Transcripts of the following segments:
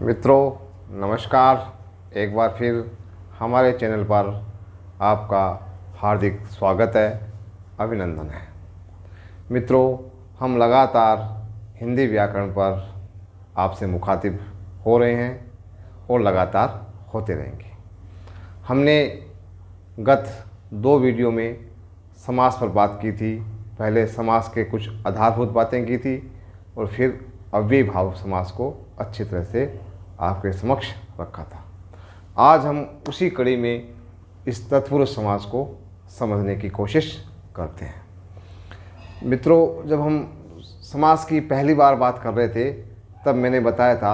मित्रों नमस्कार। एक बार फिर हमारे चैनल पर आपका हार्दिक स्वागत है, अभिनंदन है। मित्रों, हम लगातार हिंदी व्याकरण पर आपसे मुखातिब हो रहे हैं और लगातार होते रहेंगे। हमने गत 2 वीडियो में समास पर बात की थी। पहले समास के कुछ आधारभूत बातें की थी और फिर अव्ययी भाव समास को अच्छी तरह से आपके समक्ष रखा था। आज हम उसी कड़ी में इस तत्पुरुष समास को समझने की कोशिश करते हैं। मित्रों, जब हम समास की पहली बार बात कर रहे थे तब मैंने बताया था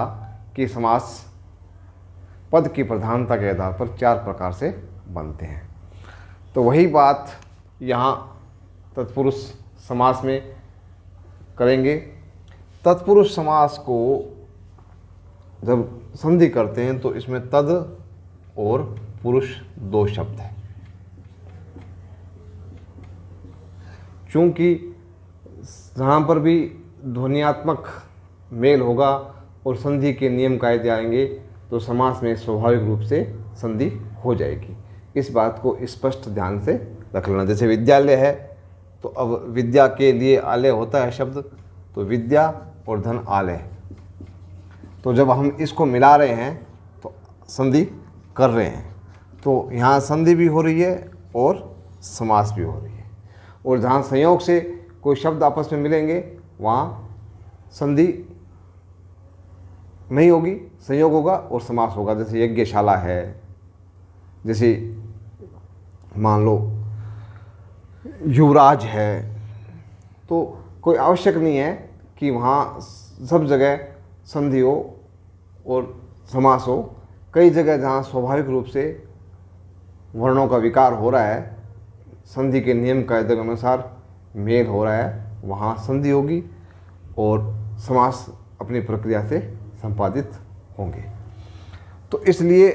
कि समास पद की प्रधानता के आधार पर 4 प्रकार से बनते हैं। तो वही बात यहाँ तत्पुरुष समास में करेंगे। तत्पुरुष समास को जब संधि करते हैं तो इसमें तद और पुरुष 2 शब्द हैं। चूँकि जहाँ पर भी ध्वन्यात्मक मेल होगा और संधि के नियम कायदे आएंगे तो समास में स्वाभाविक रूप से संधि हो जाएगी। इस बात को स्पष्ट ध्यान से रख लेना। जैसे विद्यालय है तो अब विद्या के लिए आलय होता है शब्द, तो विद्या और धन आलय। तो जब हम इसको मिला रहे हैं तो संधि कर रहे हैं, तो यहाँ संधि भी हो रही है और समास भी हो रही है। और जहाँ संयोग से कोई शब्द आपस में मिलेंगे वहाँ संधि नहीं होगी, संयोग होगा और समास होगा। जैसे यज्ञशाला है, जैसे मान लो युवराज है, तो कोई आवश्यक नहीं है कि वहाँ सब जगह संधि हो और समास हो। कई जगह जहाँ स्वाभाविक रूप से वर्णों का विकार हो रहा है, संधि के नियम कायदे के अनुसार मेल हो रहा है, वहाँ संधि होगी और समास अपनी प्रक्रिया से संपादित होंगे। तो इसलिए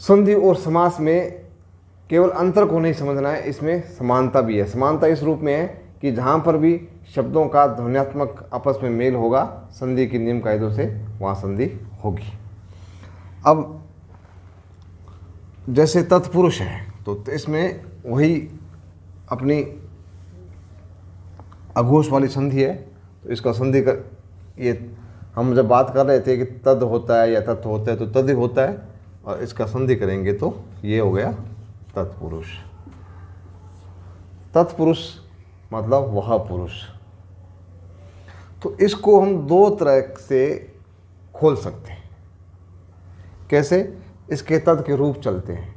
संधि और समास में केवल अंतर को नहीं समझना है, इसमें समानता भी है। समानता इस रूप में है कि जहाँ पर भी शब्दों का ध्वन्यात्मक आपस में मेल होगा संधि के नियम कायदों से, वहाँ संधि होगी। अब जैसे तत्पुरुष है तो इसमें वही अपनी अघोष वाली संधि है, तो इसका संधि का ये हम जब बात कर रहे थे कि तद होता है या तत्व होता है तो तद ही होता है, और इसका संधि करेंगे तो ये हो गया तत्पुरुष। तत्पुरुष मतलब वह पुरुष। तो इसको हम 2 तरह से खोल सकते हैं। कैसे? इसके तद के रूप चलते हैं।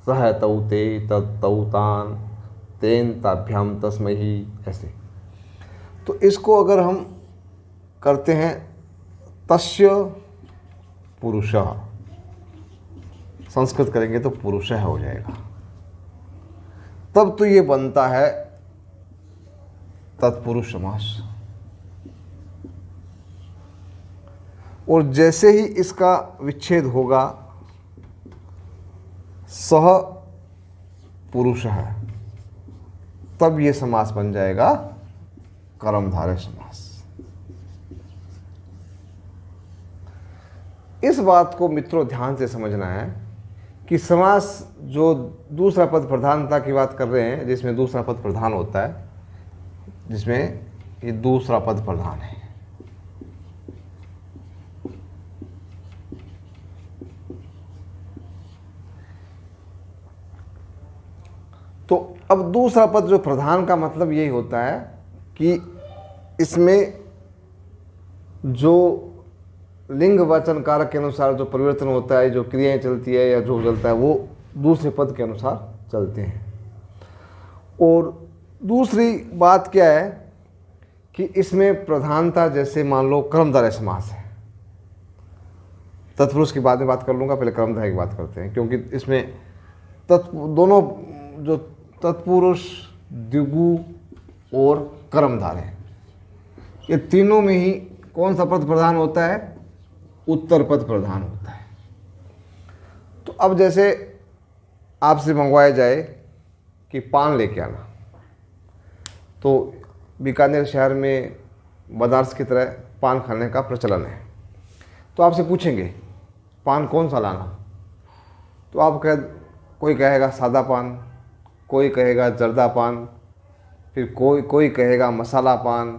सह तौ ते तत् तौ तान तेन ताभ्याम तस्महि, ऐसे। तो इसको अगर हम करते हैं तस्य पुरुषः, संस्कृत करेंगे तो पुरुषः हो जाएगा, तब तो ये बनता है तत्पुरुष समास। और जैसे ही इसका विच्छेद होगा सह पुरुषः, तब ये समास बन जाएगा कर्मधारय समास। इस बात को मित्रों ध्यान से समझना है कि समास जो दूसरा पद प्रधानता की बात कर रहे हैं, जिसमें दूसरा पद प्रधान होता है, जिसमें ये दूसरा पद प्रधान है, तो अब दूसरा पद जो प्रधान का मतलब यही होता है कि इसमें जो लिंग वचन कारक के अनुसार जो परिवर्तन होता है, जो क्रियाएं चलती है या जो चलता है, वो दूसरे पद के अनुसार चलते हैं। और दूसरी बात क्या है कि इसमें प्रधानता, जैसे मान लो कर्मधारय समास है, तत्पुरुष की बाद में बात कर लूँगा, पहले कर्मधारय की बात करते हैं, क्योंकि इसमें दोनों जो तत्पुरुष, द्विगु और कर्मधारय, ये तीनों में ही कौन सा पद प्रधान होता है? उत्तर पद प्रधान होता है। तो अब जैसे आपसे मंगवाया जाए कि पान लेके आना, तो बीकानेर शहर में बनारस की तरह पान खाने का प्रचलन है। तो आपसे पूछेंगे पान कौन सा लाना, तो आप कोई कहेगा सादा पान, कोई कहेगा जर्दा पान, फिर कोई कहेगा मसाला पान,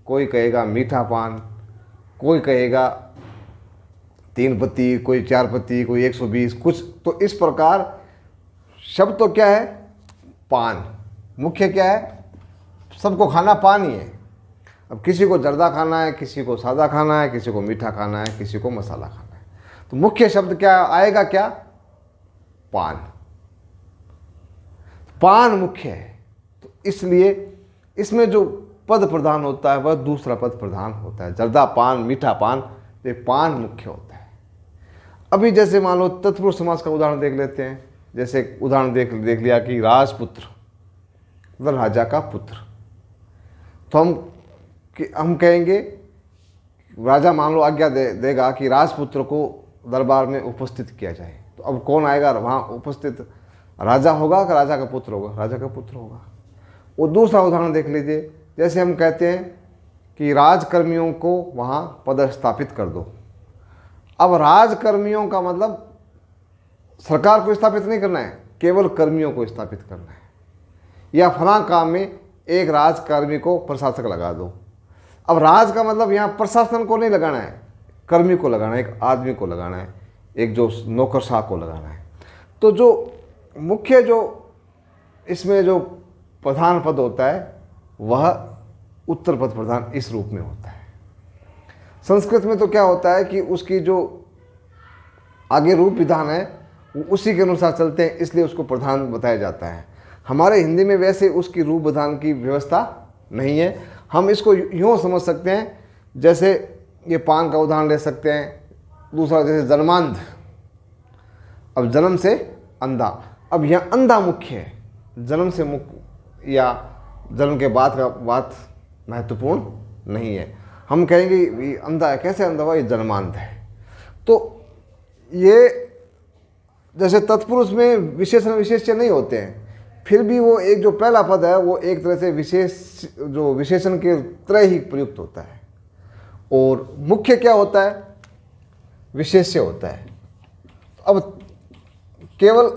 कोई कहेगा मीठा पान, कोई कहेगा 3 पत्ती, कोई 4 पत्ती, कोई 120 कुछ। तो इस प्रकार शब्द तो क्या है, पान। मुख्य क्या है, सबको खाना पान ही है। अब किसी को जर्दा खाना है, किसी को सादा खाना है, किसी को मीठा खाना है, किसी को मसाला खाना है। तो मुख्य शब्द क्या आएगा, क्या, पान। पान मुख्य है। तो इसलिए इसमें जो पद प्रधान होता है वह दूसरा पद प्रधान होता है। जर्दा पान, मीठा पान, ये पान मुख्य होता है। अभी जैसे मान लो तत्पुरुष समास का उदाहरण देख लेते हैं। जैसे उदाहरण देख लिया कि राजपुत्र मतलब राजा का पुत्र, तो हम कहेंगे, राजा मान लो आज्ञा देगा कि राजपुत्र को दरबार में उपस्थित किया जाए। तो अब कौन आएगा वहाँ उपस्थित, राजा होगा कि राजा का पुत्र होगा, राजा का पुत्र होगा। वो दूसरा उदाहरण देख लीजिए, जैसे हम कहते हैं कि राजकर्मियों को वहाँ पदस्थापित कर दो। अब राजकर्मियों का मतलब सरकार को स्थापित नहीं करना है, केवल कर्मियों को स्थापित करना है। या फलां काम में एक राजकर्मी को प्रशासक लगा दो। अब राज का मतलब यहाँ प्रशासन को नहीं लगाना है, कर्मी को लगाना है, एक आदमी को लगाना है, एक जो नौकरशाह को लगाना है। तो जो मुख्य जो इसमें जो प्रधान पद होता है वह उत्तर पद प्रधान इस रूप में होता है। संस्कृत में तो क्या होता है कि उसकी जो आगे रूप विधान है वो उसी के अनुसार चलते हैं, इसलिए उसको प्रधान बताया जाता है। हमारे हिंदी में वैसे उसकी रूप विधान की व्यवस्था नहीं है। हम इसको यूँ समझ सकते हैं, जैसे ये पान का उदाहरण ले सकते हैं। दूसरा जैसे जन्मांध, अब जन्म से अंधा। अब यहाँ अंधा मुख्य है, जन्म से मुख्य या जन्म के बाद का बात महत्वपूर्ण नहीं है। हम कहेंगे ये अंधा है, कैसे अंधा हुआ, ये जन्मांध है। तो ये जैसे तत्पुरुष में विशेषण विशेष्य नहीं होते हैं, फिर भी वो एक जो पहला पद है वो एक तरह से विशेषण के तरह ही प्रयुक्त होता है। और मुख्य क्या होता है, विशेष्य होता है। अब केवल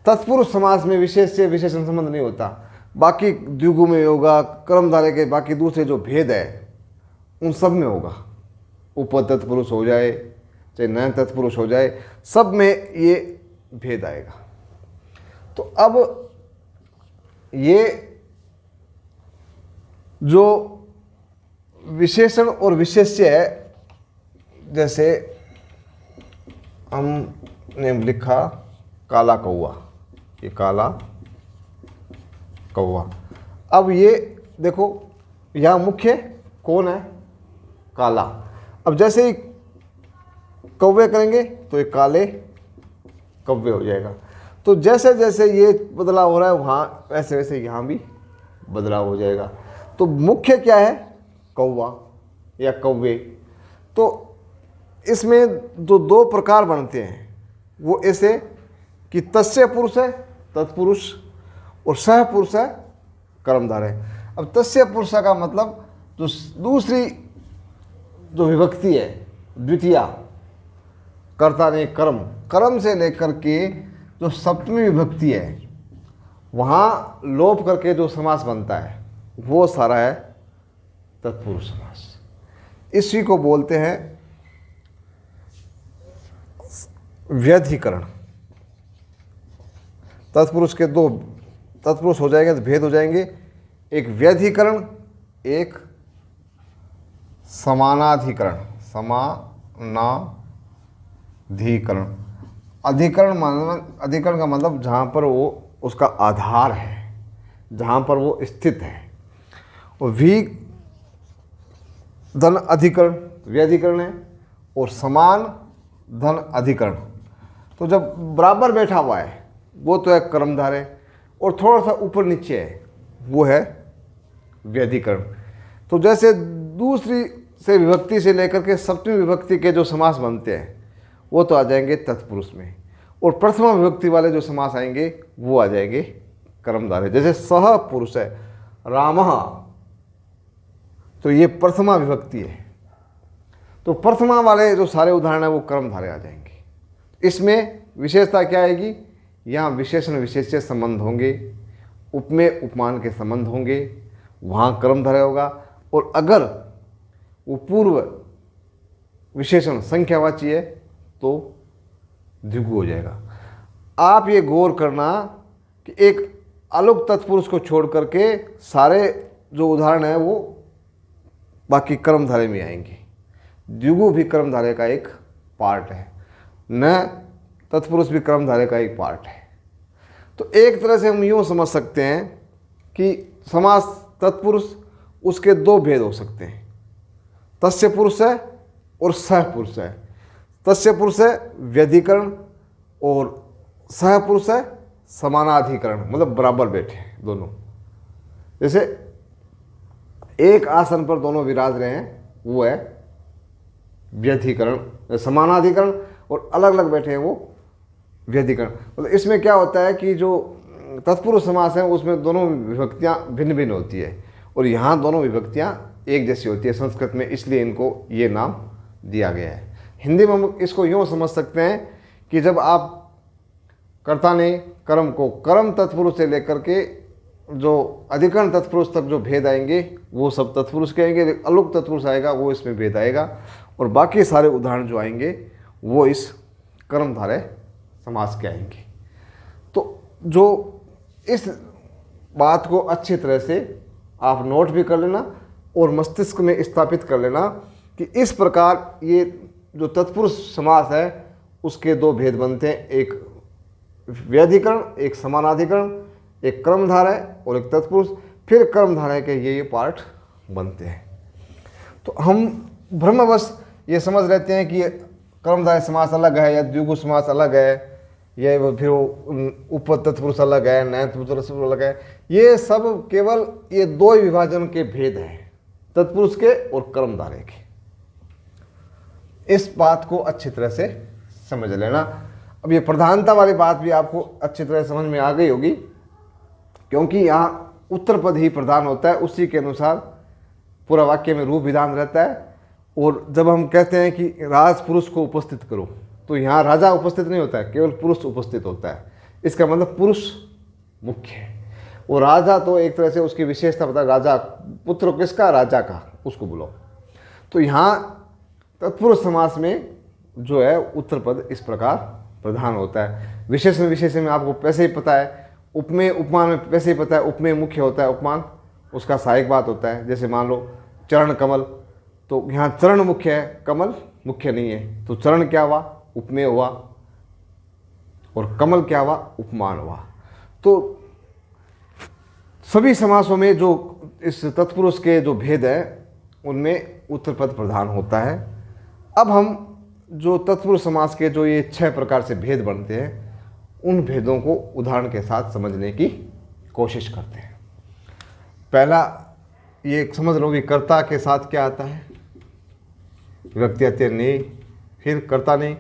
तत्पुरुष समास में विशेष्य विशेषण संबंध नहीं होता, बाकी द्विगु में होगा, कर्मधारय के बाकी दूसरे जो भेद है उन सब में होगा। उप तत्पुरुष हो जाए चाहे नयन तत्पुरुष हो जाए, सब में ये भेद आएगा। तो अब ये जो विशेषण और विशेष्य है, जैसे हमने लिखा काला कौवा, ये काला कौवा। अब ये देखो यहाँ मुख्य कौन है, काला। अब जैसे ही कौवे करेंगे तो ये काले कौवे हो जाएगा। तो जैसे जैसे ये बदलाव हो रहा है वहाँ वैसे वैसे यहाँ भी बदलाव हो जाएगा। तो मुख्य क्या है, कौवा या कौवे। तो इसमें जो दो प्रकार बनते हैं वो ऐसे कि तस्य पुरुष है तत्पुरुष और सह पुरुष है कर्मधारय। अब तस्य पुरुष का मतलब जो दूसरी जो विभक्ति है, द्वितीया, कर्ता ने कर्म, कर्म से लेकर के जो सप्तमी विभक्ति है वहाँ लोप करके जो समास बनता है वो सारा है तत्पुरुष समास। इसी को बोलते हैं व्यधिकरण। तत्पुरुष के दो तत्पुरुष हो जाएंगे तो भेद हो जाएंगे, एक व्यधिकरण, एक समानाधिकरण। समानाधिकरण, अधिकरण का मतलब जहाँ पर वो उसका आधार है, जहाँ पर वो स्थित है। और भी धन अधिकरण व्यधिकरण है, और समान धन अधिकरण तो जब बराबर बैठा हुआ है वो तो है कर्मधारय, और थोड़ा सा ऊपर नीचे है वो है व्यधिकरण। तो जैसे दूसरी से विभक्ति से लेकर के सप्तमी विभक्ति के जो समास बनते हैं वो तो आ जाएंगे तत्पुरुष में, और प्रथमा विभक्ति वाले जो समास आएंगे वो आ जाएंगे कर्मधारय। जैसे सह पुरुष है रामः, तो ये प्रथमा विभक्ति है। तो तो प्रथमा वाले जो सारे उदाहरण हैं वो कर्मधारय आ जाएंगे। इसमें विशेषता क्या आएगी, यहाँ विशेषण विशेष्य संबंध होंगे, उपमेय उपमान के संबंध होंगे, वहाँ कर्मधारय होगा। और अगर वो पूर्व विशेषण संख्यावाची है तो द्विगु हो जाएगा। आप ये गौर करना कि एक अलुक तत्पुरुष को छोड़ करके सारे जो उदाहरण हैं वो बाकी कर्मधारय में आएंगे। द्विगु भी कर्मधारय का एक पार्ट है, न तत्पुरुष भी कर्मधारय का एक पार्ट है। तो एक तरह से हम यूँ समझ सकते हैं कि समास तत्पुरुष उसके दो भेद हो सकते हैं, तस्य पुरुष है और सह पुरुष है। तस्य पुरुष है व्यधिकरण और सह पुरुष है समानाधिकरण, मतलब बराबर बैठे हैं दोनों। जैसे एक आसन पर दोनों विराज रहे हैं वो है व्यधिकरण, समानाधिकरण, और अलग अलग बैठे हैं वो व्यधिकरण। मतलब इसमें क्या होता है कि जो तत्पुरुष समास है उसमें दोनों विभक्तियां भिन्न भिन्न होती है, और यहाँ दोनों विभक्तियां एक जैसी होती है संस्कृत में, इसलिए इनको ये नाम दिया गया है। हिंदी में हम इसको यूँ समझ सकते हैं कि जब आप कर्ता ने कर्म को कर्म तत्पुरुष से लेकर के जो अधिकरण तत्पुरुष तक जो भेद आएंगे वो सब तत्पुरुष के आएंगे, अलुक तत्पुरुष आएगा वो इसमें भेद आएगा, और बाकी सारे उदाहरण जो आएंगे वो इस कर्मधारय समास के आएंगे। तो जो इस बात को अच्छी तरह से आप नोट भी कर लेना और मस्तिष्क में स्थापित कर लेना कि इस प्रकार ये जो तत्पुरुष समास है उसके दो भेद बनते हैं, एक व्यधिकरण, एक समानाधिकरण, एक कर्मधारय और एक तत्पुरुष, फिर कर्मधारय के ये पार्ट बनते हैं। तो हम भ्रमवश ये समझ लेते हैं कि कर्मधारय समास अलग है या द्विगु समास अलग है या फिर उप तत्पुरुष अलग है, नय तत्पुरुष अलग है। ये सब केवल ये दो ही विभाजन के भेद हैं, तत्पुरुष के और कर्मधारय के। इस बात को अच्छी तरह से समझ लेना। अब ये प्रधानता वाली बात भी आपको अच्छी तरह समझ में आ गई होगी, क्योंकि यहाँ उत्तर पद ही प्रधान होता है, उसी के अनुसार पूरा वाक्य में रूप विधान रहता है। और जब हम कहते हैं कि राज पुरुष को उपस्थित करो, तो यहाँ राजा उपस्थित नहीं होता है, केवल पुरुष उपस्थित होता है। इसका मतलब पुरुष मुख्य है। वो राजा तो एक तरह से उसकी विशेषता बता, राजा पुत्र किसका, राजा का, उसको बुलाओ। तो यहाँ तत्पुरुष समास में जो है उत्तर पद इस प्रकार प्रधान होता है। विशेषण विशेषण में आपको वैसे ही पता है, उपमेय उपमान में वैसे ही पता है, उपमेय मुख्य होता है, उपमान उसका सहायक बात होता है। जैसे मान लो चरण कमल, तो यहाँ चरण मुख्य है, कमल मुख्य नहीं है, तो चरण क्या हुआ, उपमेय हुआ, और कमल क्या हुआ, उपमान हुआ। तो सभी समासों में जो इस तत्पुरुष के जो भेद हैं उनमें उत्तर पद प्रधान होता है। अब हम जो तत्पुरुष समास के जो ये 6 प्रकार से भेद बनते हैं उन भेदों को उदाहरण के साथ समझने की कोशिश करते हैं। पहला ये समझ लो कि कर्ता के साथ क्या आता है, विभक्ति आती है ने, फिर कर्ता ने,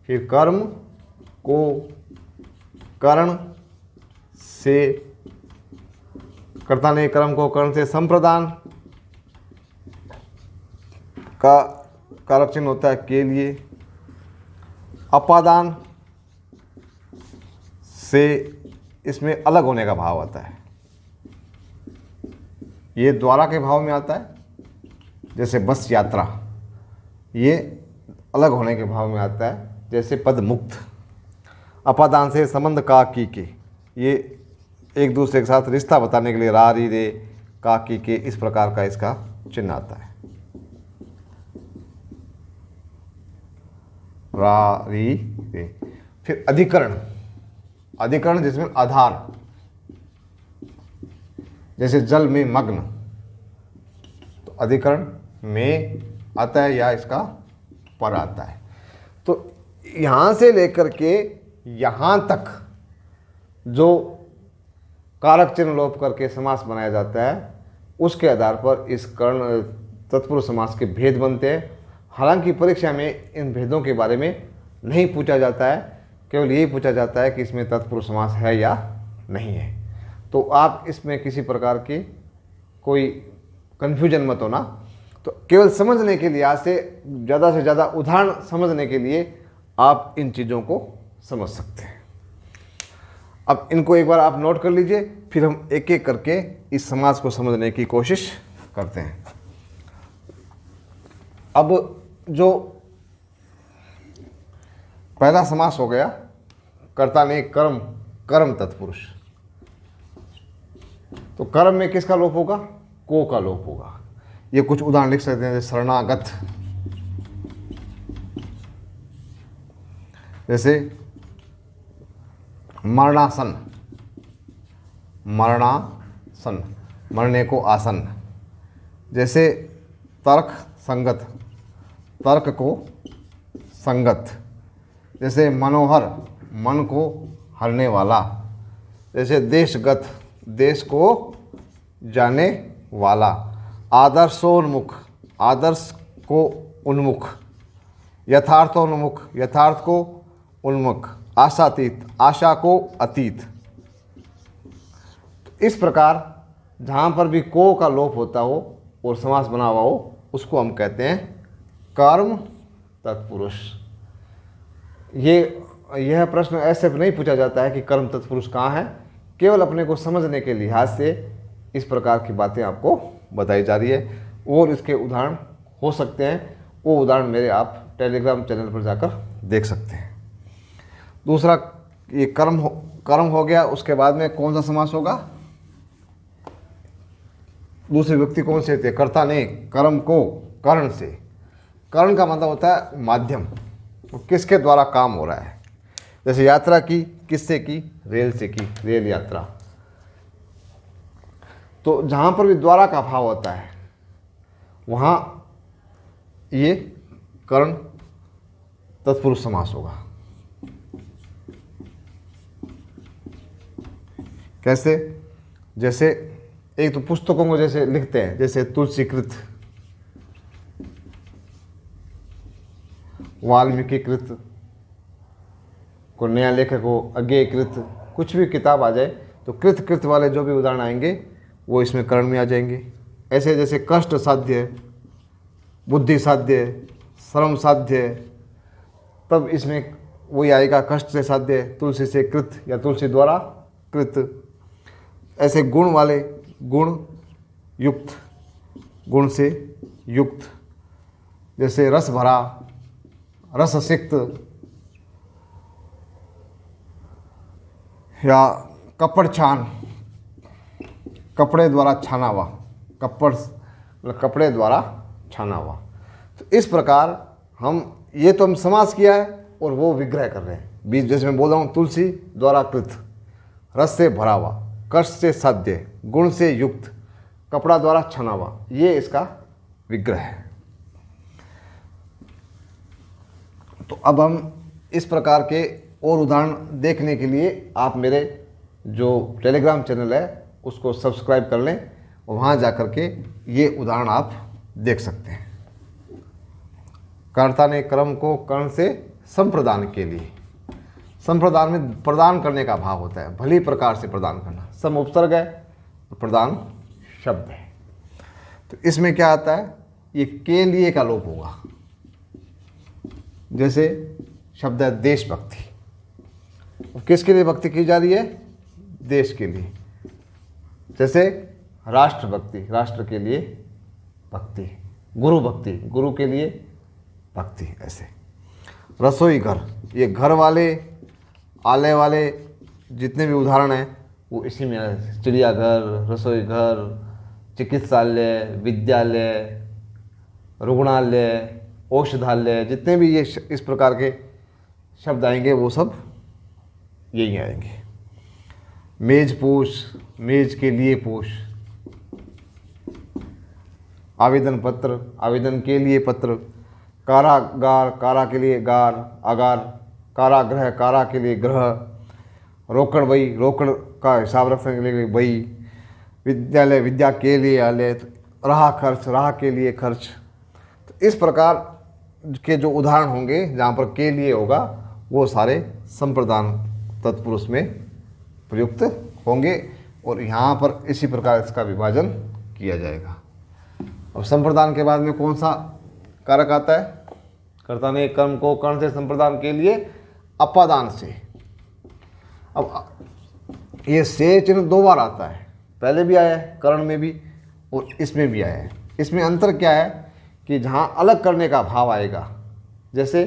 फिर कर्म को कर्ण से, कर्ता ने कर्म को कर्ण से संप्रदान का कारक चिन्ह होता है के लिए, अपादान से इसमें अलग होने का भाव आता है, ये द्वारा के भाव में आता है। जैसे बस यात्रा, ये अलग होने के भाव में आता है। जैसे पद मुक्त, अपादान से संबंध का की के, ये एक दूसरे के साथ रिश्ता बताने के लिए रा री रे का की के, इस प्रकार का इसका चिन्ह आता है। रा री रे। फिर अधिकरण, अधिकरण जिसमें आधार, जैसे जल में मग्न, तो अधिकरण में आता है या इसका पर आता है। तो यहाँ से लेकर के यहाँ तक जो कारक चिन्ह लोप करके समास बनाया जाता है उसके आधार पर इस कर्ण तत्पुरुष समास के भेद बनते हैं। हालांकि परीक्षा में इन भेदों के बारे में नहीं पूछा जाता है, केवल यही पूछा जाता है कि इसमें तत्पुरुष समास है या नहीं है। तो आप इसमें किसी प्रकार की कोई कन्फ्यूजन मत होना। तो केवल समझने के लिए, आज से ज़्यादा उदाहरण समझने के लिए आप इन चीज़ों को समझ सकते हैं। अब इनको एक बार आप नोट कर लीजिए, फिर हम एक एक करके इस समास को समझने की कोशिश करते हैं। अब जो पहला समास हो गया कर्ता ने कर्म, कर्म तत्पुरुष। तो कर्म में किसका लोप होगा? को का लोप होगा। ये कुछ उदाहरण लिख सकते हैं, जैसे शरणागत, जैसे मरणासन, मरणासन, मरने को आसन। जैसे तर्क संगत, तर्क को संगत। जैसे मनोहर, मन को हरने वाला। जैसे देशगत, देश को जाने वाला। आदर्शोन्मुख, आदर्श को उन्मुख। यथार्थोन्मुख, यथार्थ को उन्मुख। आशातीत, आशा को अतीत। तो इस प्रकार जहाँ पर भी को का लोप होता हो और समास बना हुआ हो, उसको हम कहते हैं कर्म तत्पुरुष। यह प्रश्न ऐसे नहीं पूछा जाता है कि कर्म तत्पुरुष कहाँ है, केवल अपने को समझने के लिहाज से इस प्रकार की बातें आपको बताई जा रही है। और इसके उदाहरण हो सकते हैं, वो उदाहरण मेरे आप टेलीग्राम चैनल पर जाकर देख सकते हैं। दूसरा ये कर्म हो गया। उसके बाद में कौन सा समास होगा? दूसरे व्यक्ति कौन से थे? कर्ता ने कर्म को कर्ण से। कर्ण का मतलब होता है माध्यम, वो किसके द्वारा काम हो रहा है। जैसे यात्रा की, किससे की? रेल से की, रेल यात्रा। तो जहाँ पर भी द्वारा का भाव होता है वहाँ ये कर्ण तत्पुरुष समास होगा। कैसे? जैसे एक तो पुस्तकों को जैसे लिखते हैं, जैसे तुलसीकृत, वाल्मीकिकृत, को नया लेखक हो, अज्ञेयकृत, कुछ भी किताब आ जाए तो कृत वाले जो भी उदाहरण आएंगे वो इसमें कर्ण में आ जाएंगे। ऐसे जैसे कष्ट साध्य, बुद्धि साध्य, श्रम साध्य, तब इसमें वही आएगा कष्ट से साध्य, तुलसी से कृत या तुलसी द्वारा कृत। ऐसे गुण वाले, गुण युक्त, गुण से युक्त। जैसे रस भरा, रस सिक्त, या कपड़ छान, कपड़े द्वारा छाना हुआ, कपड़ मतलब कपड़े द्वारा छाना हुआ। तो इस प्रकार ये तो हम समास किया है और वो विग्रह कर रहे हैं। बीच जैसे मैं बोल रहा हूँ, तुलसी द्वारा कृत, रस से भरा हुआ, कष्ट से साध्य, गुण से युक्त, कपड़ा द्वारा छना हुआ, ये इसका विग्रह है। तो अब हम इस प्रकार के और उदाहरण देखने के लिए आप मेरे जो टेलीग्राम चैनल है उसको सब्सक्राइब कर लें और वहाँ जा कर के ये उदाहरण आप देख सकते हैं। कर्ता ने कर्म को कर्ण से संप्रदान के लिए, संप्रदान में प्रदान करने का भाव होता है, भली प्रकार से प्रदान करना। सम उपसर्ग है, प्रदान शब्द है। तो इसमें क्या आता है? ये के लिए का लोप होगा। जैसे शब्द है देशभक्ति, किसके लिए भक्ति की जा रही है? देश के लिए। जैसे राष्ट्रभक्ति, राष्ट्र के लिए भक्ति। गुरु भक्ति, गुरु के लिए भक्ति। ऐसे रसोई घर, ये घर वाले, आले वाले जितने भी उदाहरण हैं वो इसी में आए। चिड़ियाघर, रसोई घर, चिकित्सालय, विद्यालय, रुग्णालय, औषधालय, जितने भी ये इस प्रकार के शब्द आएंगे वो सब यही आएंगे। मेजपोश, मेज के लिए पोश। आवेदन पत्र, आवेदन के लिए पत्र। कारागार, कारा के लिए गार, आगार। कारागृह, कारा के लिए ग्रह। रोकड़ बही, रोकड़ का हिसाब रखने के लिए बही। विद्यालय, विद्या के लिए आलय। राह खर्च, राह के लिए खर्च। तो इस प्रकार के जो उदाहरण होंगे जहाँ पर के लिए होगा वो सारे संप्रदान तत्पुरुष में प्रयुक्त होंगे और यहाँ पर इसी प्रकार इसका विभाजन किया जाएगा। अब संप्रदान के बाद में कौन सा कारक आता है? कर्ता ने कर्म को कर्ण से संप्रदान के लिए अपादान से। अब ये से चिन्ह 2 बार आता है, पहले भी आया है कर्ण में भी और इसमें भी आया है। इसमें अंतर क्या है कि जहाँ अलग करने का भाव आएगा, जैसे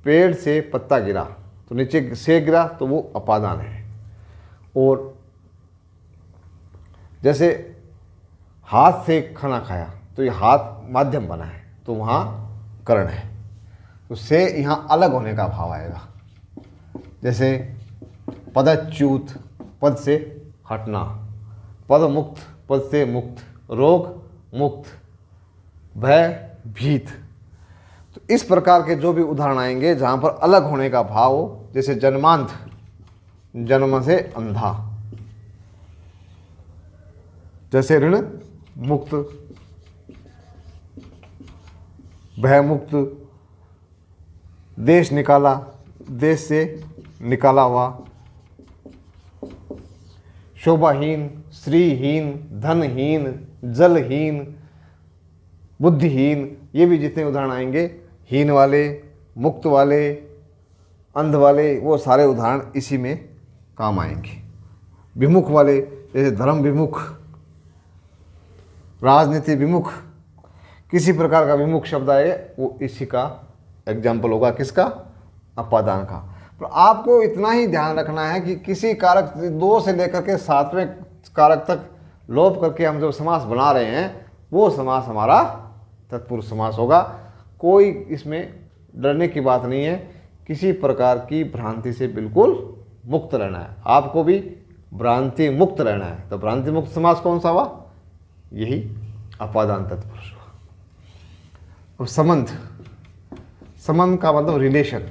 पेड़ से पत्ता गिरा तो नीचे से गिरा तो वो अपादान है, और जैसे हाथ से खाना खाया तो ये हाथ माध्यम बना है तो वहाँ कर्ण है, तो से यहाँ अलग होने का भाव आएगा। जैसे पदच्युत, पद से हटना, पद मुक्त, पद से मुक्त, रोग मुक्त, भय भीत। तो इस प्रकार के जो भी उदाहरण आएंगे जहाँ पर अलग होने का भाव हो, जैसे जन्मांध, जन्म से अंधा, जैसे ऋण मुक्त, भय मुक्त, देश निकाला, देश से निकाला हुआ, शोभाहीन, श्रीहीन, धनहीन, जलहीन, बुद्धिहीन, ये भी जितने उदाहरण आएंगे, हीन वाले, मुक्त वाले, अंध वाले, वो सारे उदाहरण इसी में काम आएंगे। विमुख वाले, जैसे धर्म विमुख, राजनीति विमुख, किसी प्रकार का विमुख शब्द आए वो इसी का एग्जाम्पल होगा, किसका? अपादान का। तो आपको इतना ही ध्यान रखना है कि किसी कारक 2 से लेकर के 7वें कारक तक लोप करके हम जो समास बना रहे हैं वो समास हमारा तत्पुरुष समास होगा। कोई इसमें डरने की बात नहीं है, किसी प्रकार की भ्रांति से बिल्कुल मुक्त रहना है, आपको भी भ्रांति मुक्त रहना है। तो भ्रांति मुक्त समास कौन सा हुआ? यही अपादान तत्पुरुष हुआ। अब संबंध, संबंध का मतलब रिलेशन,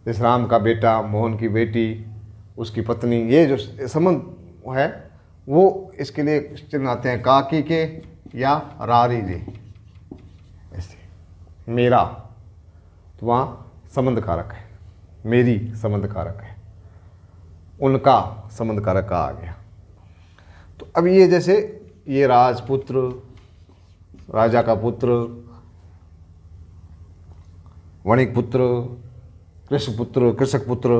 जैसे राम का बेटा, मोहन की बेटी, उसकी पत्नी, ये जो संबंध है वो इसके लिए चिन्ह आते हैं काकी के या रारी रे, ऐसे मेरा, तो वहाँ संबंध कारक है, मेरी संबंध कारक है, उनका संबंध कारक का आ गया। तो अब ये जैसे ये राजपुत्र, राजा का पुत्र, वणिक पुत्र, कृष्ण पुत्र, कृषक पुत्र,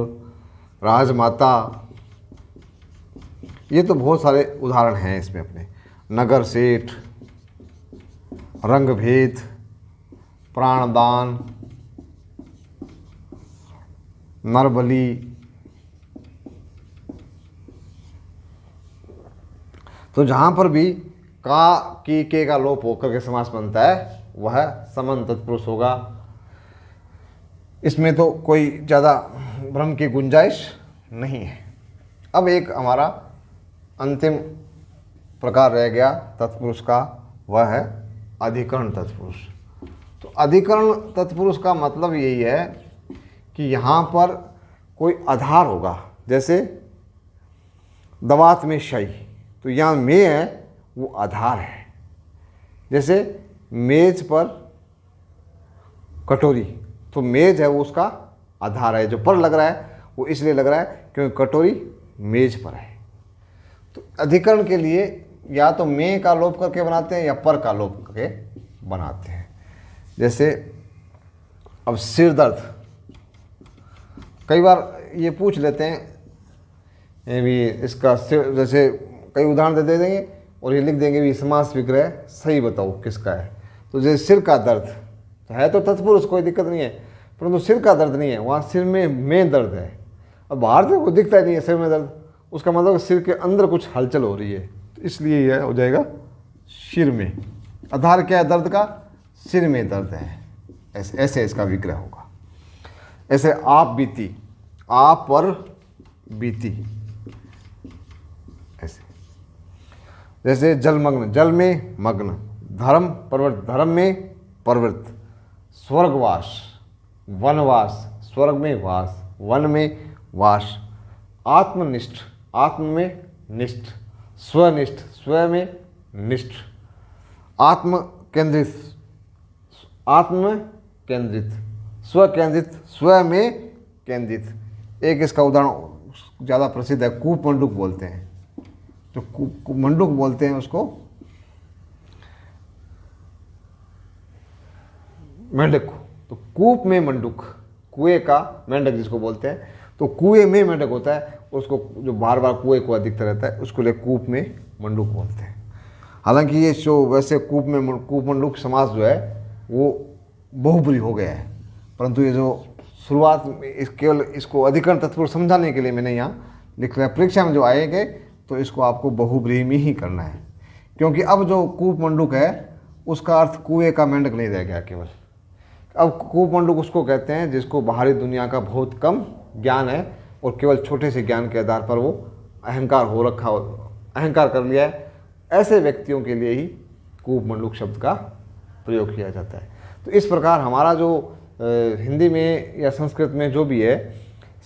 राजमाता, ये तो बहुत सारे उदाहरण हैं इसमें अपने। नगर सेठ, रंग भेद, प्राणदान, नरबली, तो जहाँ पर भी का की के का लोप होकर के समास बनता है वह संबंध तत्पुरुष होगा। इसमें तो कोई ज़्यादा भ्रम की गुंजाइश नहीं है। अब एक हमारा अंतिम प्रकार रह गया तत्पुरुष का, वह है अधिकरण तत्पुरुष। तो अधिकरण तत्पुरुष का मतलब यही है कि यहाँ पर कोई आधार होगा, जैसे दवात में शई, तो यहाँ में है वो आधार है। जैसे मेज पर कटोरी, तो मेज है वो उसका आधार है, जो पर लग रहा है वो इसलिए लग रहा है क्योंकि कटोरी मेज पर है। तो अधिकरण के लिए या तो में का लोप करके बनाते हैं या पर का लोप करके बनाते हैं। जैसे अब सिर दर्द, कई बार ये पूछ लेते हैं ये भी इसका सिर, जैसे कई उदाहरण दे देंगे और ये लिख देंगे भी समास विग्रह सही बताओ किसका है। तो जैसे सिर का दर्द है तो तत्पुरुष, कोई दिक्कत नहीं है, परंतु सिर का दर्द नहीं है, वहाँ सिर में दर्द है। अब बाहर से कोई दिखता ही नहीं है सिर में दर्द, उसका मतलब सिर के अंदर कुछ हलचल हो रही है, तो इसलिए यह हो जाएगा सिर में। आधार क्या है दर्द का? सिर में दर्द है, ऐसे इसका विग्रह होगा। ऐसे आप बीती, आप पर बीती, ऐसे। जैसे जलमग्न, जल में मग्न, धर्म प्रवृत्त, धर्म में प्रवृत्त, स्वर्गवास, वनवास, स्वर्ग में वास, वन में वास, आत्मनिष्ठ, आत्म में निष्ठ, स्वनिष्ठ, स्व में निष्ठ, आत्म केंद्रित, आत्म केंद्रित, स्व केंद्रित, स्व में केंद्रित। एक इसका उदाहरण ज़्यादा प्रसिद्ध है, कूप मंडूक बोलते हैं, जो मंडूक बोलते हैं उसको, मेंढक को, तो कूप में मंडूक, कुएं का मेंढक जिसको बोलते हैं, तो कुएं में मेंढक होता है उसको, जो बार बार कुएं को अधिकतर रहता है उसको लिए कूप में मंडूक बोलते हैं। हालांकि ये जो वैसे कूप मंडूक समास जो है वो बहुब्री हो गया है, परंतु ये जो शुरुआत में केवल इसको अधिकरण तत्पुरुष समझाने के लिए मैंने यहाँ लिख लिया। परीक्षा में जो आएंगे तो इसको आपको बहुब्रीहि में ही करना है, क्योंकि अब जो कूप मंडूक है उसका अर्थ कुएं का मेंढक नहीं रह गया केवल। अब कूप मंडूक उसको कहते हैं जिसको बाहरी दुनिया का बहुत कम ज्ञान है और केवल छोटे से ज्ञान के आधार पर वो अहंकार कर लिया है। ऐसे व्यक्तियों के लिए ही कूप मंडूक शब्द का प्रयोग किया जाता है। तो इस प्रकार हमारा जो हिंदी में या संस्कृत में जो भी है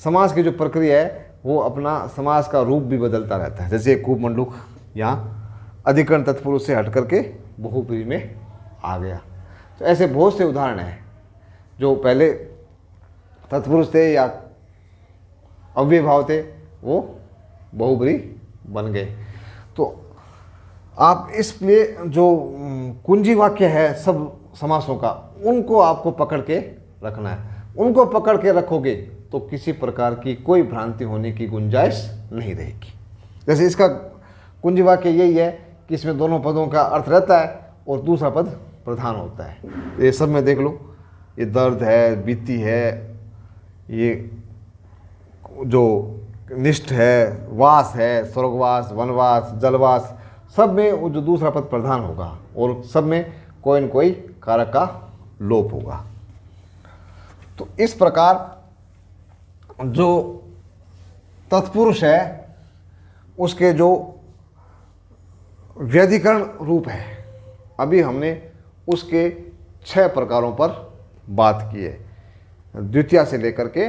समास की जो प्रक्रिया है वो अपना समास का रूप भी बदलता रहता है। जैसे कूप मंडूक यहाँ अधिकरण तत्पुरुष से हट करके बहुब्रीहि में आ गया। तो ऐसे बहुत से उदाहरण हैं जो पहले तत्पुरुष थे या अव्यय भाव थे वो बहुब्रीहि बन गए। तो आप इसलिए जो कुंजी वाक्य है सब समासों का उनको आपको पकड़ के रखना है। उनको पकड़ के रखोगे तो किसी प्रकार की कोई भ्रांति होने की गुंजाइश नहीं रहेगी। जैसे इसका कुंजी वाक्य यही है कि इसमें दोनों पदों का अर्थ रहता है और दूसरा पद प्रधान होता है। ये सब में देख लो, ये दर्द है, बीती है, ये जो निष्ठ है, वास है, स्वर्गवास, वनवास, जलवास, सब में वो जो दूसरा पद प्रधान होगा और सब में कोई न कोई कारक का लोप होगा। तो इस प्रकार जो तत्पुरुष है उसके जो व्यधिकरण रूप है, अभी हमने उसके 6 प्रकारों पर बात की है, द्वितीया से लेकर के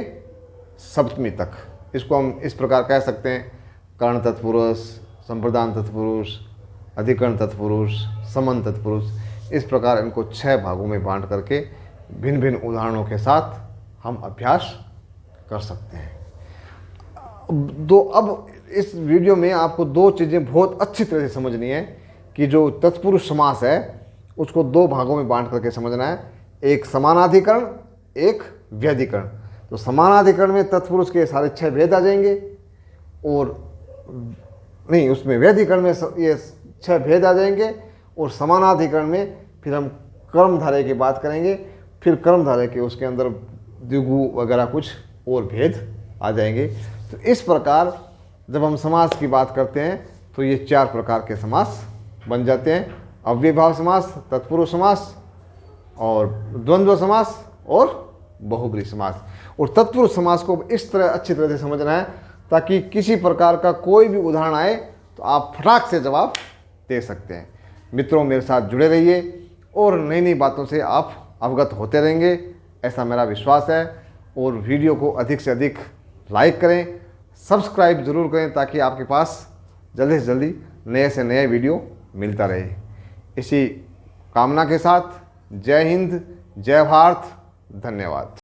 सप्तमी तक। इसको हम इस प्रकार कह सकते हैं: कर्ण तत्पुरुष, संप्रदान तत्पुरुष, अधिकरण तत्पुरुष, समन तत्पुरुष। इस प्रकार इनको 6 भागों में बांट करके भिन्न भिन्न उदाहरणों के साथ हम अभ्यास कर सकते हैं। अब इस वीडियो में आपको 2 चीज़ें बहुत अच्छी तरह से समझनी है कि जो तत्पुरुष समास है उसको 2 भागों में बांट करके समझना है, एक समानाधिकरण, एक व्यधिकरण। तो समानाधिकरण में तत्पुरुष के सारे 6 भेद आ जाएंगे और नहीं, उसमें व्यधिकरण में ये 6 भेद आ जाएंगे और समानाधिकरण में फिर हम कर्मधारय की बात करेंगे, फिर कर्मधारय के उसके अंदर द्विगु वगैरह कुछ और भेद आ जाएंगे। तो इस प्रकार जब हम समास की बात करते हैं तो ये 4 प्रकार के समास बन जाते हैं: अव्ययभाव समास, तत्पुरुष समास और द्वंद्व समास और बहुब्रीहि समास। और तत्पुरुष समास को इस तरह अच्छी तरह से समझना है ताकि किसी प्रकार का कोई भी उदाहरण आए तो आप फटाक से जवाब दे सकते हैं। मित्रों, मेरे साथ जुड़े रहिए और नई नई बातों से आप अवगत होते रहेंगे, ऐसा मेरा विश्वास है। और वीडियो को अधिक से अधिक लाइक करें, सब्सक्राइब ज़रूर करें ताकि आपके पास जल्दी से जल्दी नए से नए वीडियो मिलता रहे। इसी कामना के साथ जय हिंद, जय भारत, धन्यवाद।